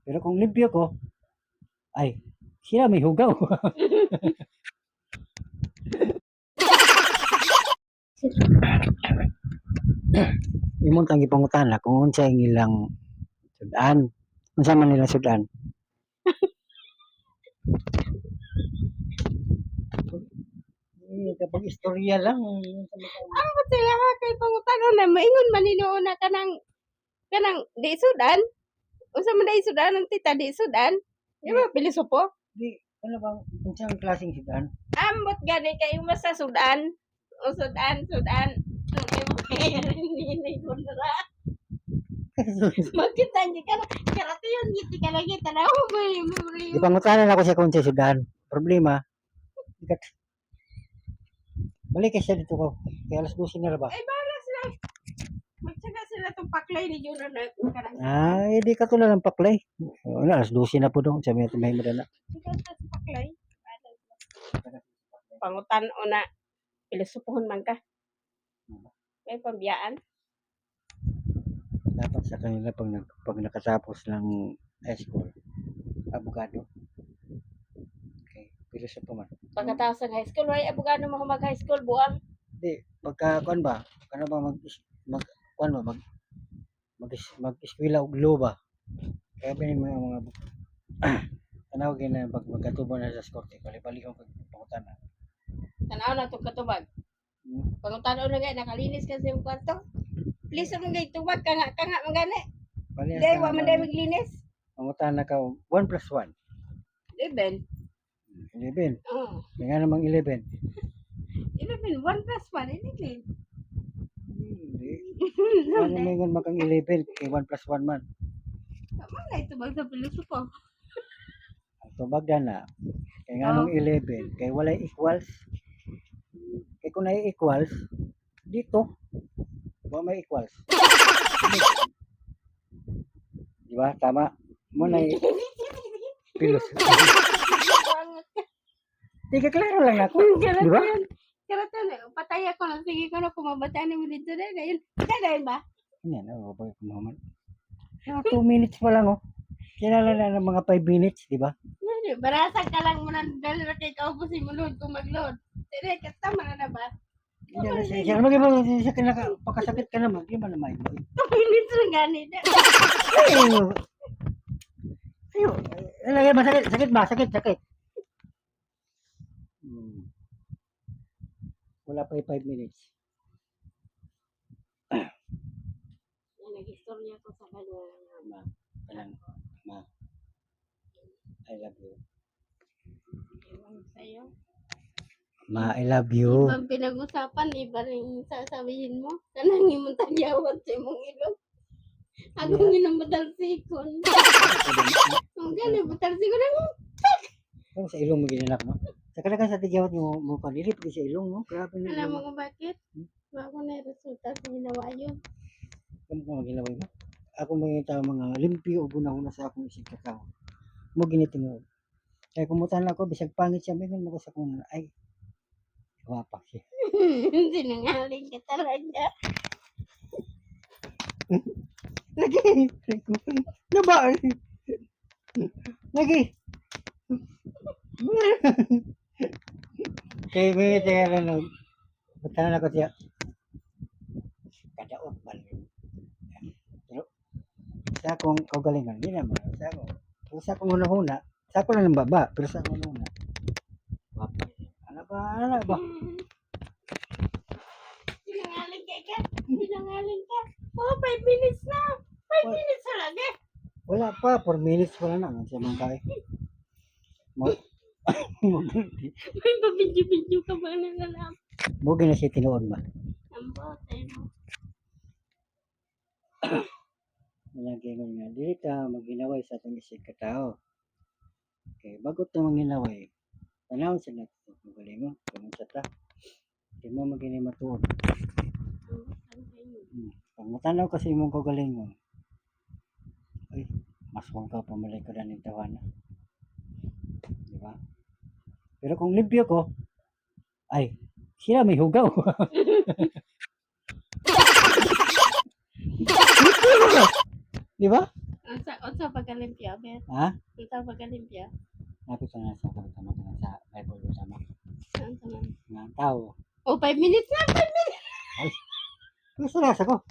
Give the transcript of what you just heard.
Pero kung limpyo ko, ay, sila may hugaw. Imong tangi pangutana kung unsa ang ilang sudan. Unsa man nila sudan? Kapag istorya lang. Ako sila ha kay pangutanon na maingon man hinuuna kanang di sudan. Unsa man dai sudan ang tita di sudan? Di ba pilosopo? Di, ano bang, unsa ang klaseng sudan? Ambot gani kay mo sa sudan. O sudan. Hindi ko na. Makita niyo ka na. Karate yun, ngiti ka lagi. Tanaw mo yung Ipangutanan ako siya kung unsa sudan. Problema, balik siya dito ko. Kaya alas 12 na ba? ay balas lang. Magtsaga sila itong paklay ni Juro na karang. Di ka tulad ng paklay. Ano, alas 12 na po doon. Sabi natin may madala. Sikat sa paklay. Pangutan o na pilosopohon man ka. May pambiyaan. Dapat sa kanila pag nakatapos ng high school, abogado. Okay, pilosopo man. Pagkatapos ng high school, ay abogado mo mag high school buang. Hindi, pagka kuan ba? Ano ba mag-eskwela og law ba? Kaya ba yung mga tanawag na pag magkatubo na sa korte, balik-balik ang pagpangutan. Tanaw na itong katubag. Pangutan o na gaya, nakalinis kasi yung kwarto. Please mo gaya tubag, kanga man gani. Dahil wa man dahil maglinis. Pangutan na ka 1 plus 1. 11. 11. Oo. Kaya namang 11. 11, 1 plus 1, 11. Hindi. Ano may ngon makang 11 kay 1 plus 1 man. Tama na itubag sa pilosopo. Ang tubag na kay nganong 11 kay walay equals. Kay kung nay equals dito wa may equals. Di ba? Tama. Mo na pilos. Tiga klaro lang ako. Di ba? Karata na, patay ako na. Sige ko na kumabataan mo dito na. Ngayon, kadahin ba? Yan, babay ko naman. 2 minutes pa lang, oh. Kinala na ng mga 5 minutes, di ba? Barasag ka lang muna dahil na kay kaubusin mo load kung mag-load. Sige, katama na ba? Hindi na siya. Magiging siya pakasakit ka naman. Di ba naman? 2 minutes lang ganit. Ayo. Ayo. Masakit. Sakit ba? Sakit. Wala pa 5 minutes. Nag-istorya ko sa kanya. Ma. I love you. Ewan sa'yo. Ma, I love you. Ibang pinag-usapan, iba rin sasabihin mo. Kanang imong tagyawat sa imong ilong. Ako ginambatalsikon. Ang gani, batalsikon na mo. Kung sa ilong mo ginanak mo. Sa kalakan sa tigyawat mo panilip di sa ilong mo. Grabe na. Alam mo kung bakit? Bago na resulta sa ginawa yun. Kamu kung ginaway mo. Ako mga mga limpyo o bunahon na sa akong isip kakao. Mo ginitingog. Kaya kumutan ako, bisag pangit siya, may ko sa kung ay, wapak siya. Sinungaling ka talaga. Lagi! Naba! Lagi! Kaya may tingala nung, batahan ako siya. Kadaot ba? Pero, sa akong kaugalingan, hindi naman. Sa akong huna-huna, sa ako lang ng baba, pero sa akong huna. Wapak. Ano ba? Sinungaling ka. Oh, 5 minutes na. 5 minutes na lang eh. Wala pa, 4 minutes pa lang naman siya mong kaya. May pabidyo-bidyo ka ba na nalang? Bugi na siya tinuod ba? Ang botay mo. Malagay mo nga, dili ka maghinaway sa itong isip katao. Okay, bago ito maghinaway, tanawin sa natin. Magaling mo, kung sa ta. Hindi mo maghinay matuod. Pag matanaw kasi mong kagalingon, ay, mas huwag ka pumalay ko na ng tawana. Di ba? Pero kung limpyo ko, ay, sila may hugaw. Di ba? Unsa pagkalimpyo, bet? Ha? Unsa pagkalimpyo? Napit sa nasa sama ka sa Bible sama. Saan man? Nga tao. Oh, 5 minutes na. Gusto na sa ko.